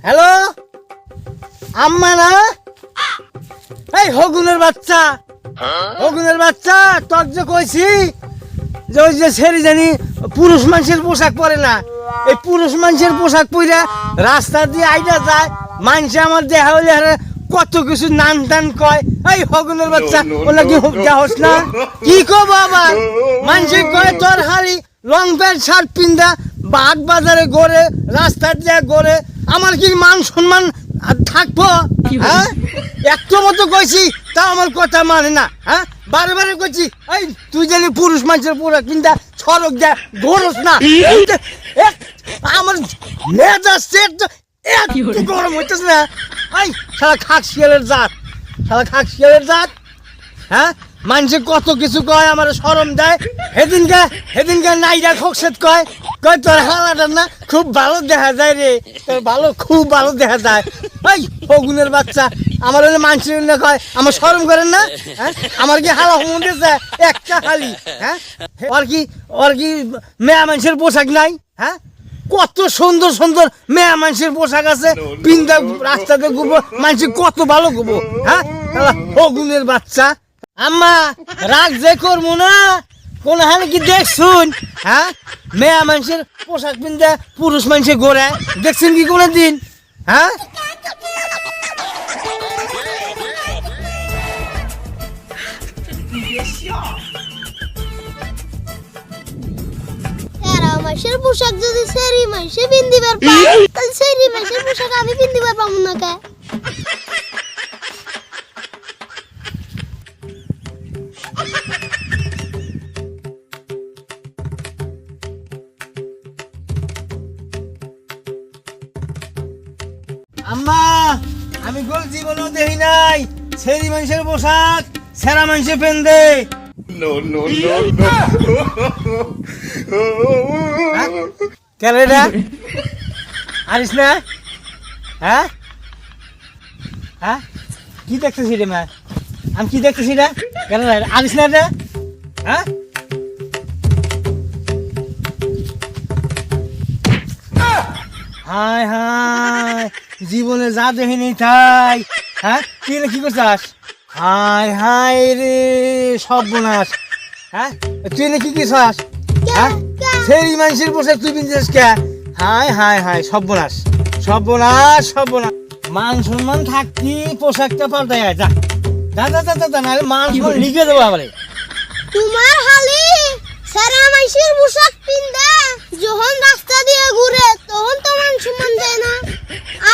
Hello আম্মা না এই হগুনের বাচ্চা তোর যে কইছি যে ওই যে সেরি জানি পুরুষ মানুষের পোশাক পরে না, এই পুরুষ মানুষের পোশাক পরে রাস্তা দিয়ে আইডা যায়, মানুষে আমার দেহা হইলে কত কিছু নান টান কয়। এই হগুনের বাচ্চা ওলা কি যাহস না, কি কব আবার মানুষে কয় তোর হালি লং প্যান্ট শার্ট পিন্দা বাগ বাজারে গড়ে রাস্তা দিয়ে গড়ে, আমার কি মান সম্মান থাকবো? হ্যাঁ একটু মতো কইছি তাও আমার কথা মানে না। হ্যাঁ বারে বারে কইছি এই তুই জানি পুরুষ মানুষের পোশাক পিন্দা সড়ক দেয় গড়স না, আমার মেজাজ একটু গরম হইতেছে না। এই শালা খাক শিয়ালের জাত, হ্যাঁ মানুষে কত কিছু কয়, আমার শরম দেয়। সেদিনকে নাইরা খোকসেদ কয় তোর হালাটা না খুব ভালো দেখা যায় রে, তোর খুব ভালো দেখা যায়। এই হগুনের বাচ্চা আমার হলে মানুষের না কয়, আমার শরম করেন না? হ্যাঁ আমার কি হালা হুমুন্দেছে একটা হালি? হ্যাঁ ওর কি মেয়া মানুষের পোশাক নাই? হ্যাঁ কত সুন্দর সুন্দর মেয়া মানুষের পোশাক আছে, পিন্দা রাস্তাতে ঘুরবো, মানুষ কত ভালো ঘুরবো। হ্যাঁ হগুনের বাচ্চা, আম্মা রাগ যে করবো না কোন হানে কি দেখছুন? হ্যাঁ মেয়া মানুষের পোশাক পিন্দা পুরুষ মানুষের গোড়ায় দেখছেন কি কোনো দিন? হ্যাঁ মাসের পোশাক যদি সেরি মাসে পিন্দিবার পাই, তাহলে সেরি মাসের পোশাক আমি পিন্দিবার পাবো না কে? আম্মা আমি গোল জীবনও দেখি নাই সেরি মানুষের পোশাক সেরা মানুষে পেন্দে। কেলেটা আরিস না? হ্যাঁ হ্যাঁ কি দেখতেছি রে মা, আমি কি দেখতেছি রে? কেন আরিস না রে? হ্যাঁ হায় হায় জীবনে যা দেখিনি তাই। হ্যাঁ তুই কি করছাস? হায় হায় রে সর্বনাশ। হ্যাঁ তুই কি করছাস? হ্যাঁ সেই মানুষের পোশাক তুই পিনছিস কে? হায় হায় হায় সর্বনাশ সর্বনাশ সর্বনাশ। মান সম্মান থাকতি পোশাকটা পাল্টাই যা যা যা যা যা, নাহলে মান সম্মান লিখে দেবো আবার। তোমার হালি সারা মাসের পোশাক পিন্দা যখন রাস্তা দিয়ে ঘুরে তখন তো মান সম্মান দেয় না,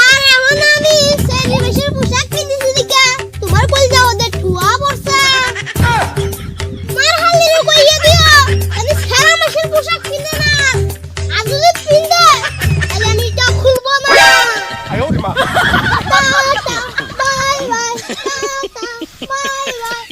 আর এখন আমি সারা মাসের পোশাক পিন্দিছি দিকে তোমার কই যাও দে ঠুয়া পড়ছে। তোমার হালি কইয়া দিও আমি সারা মাসের পোশাক পিন্দে না, আর যদি পিন্দে তাহলে আমি এটা খুলবো না। আয়ো রে মা, bye bye bye bye bye.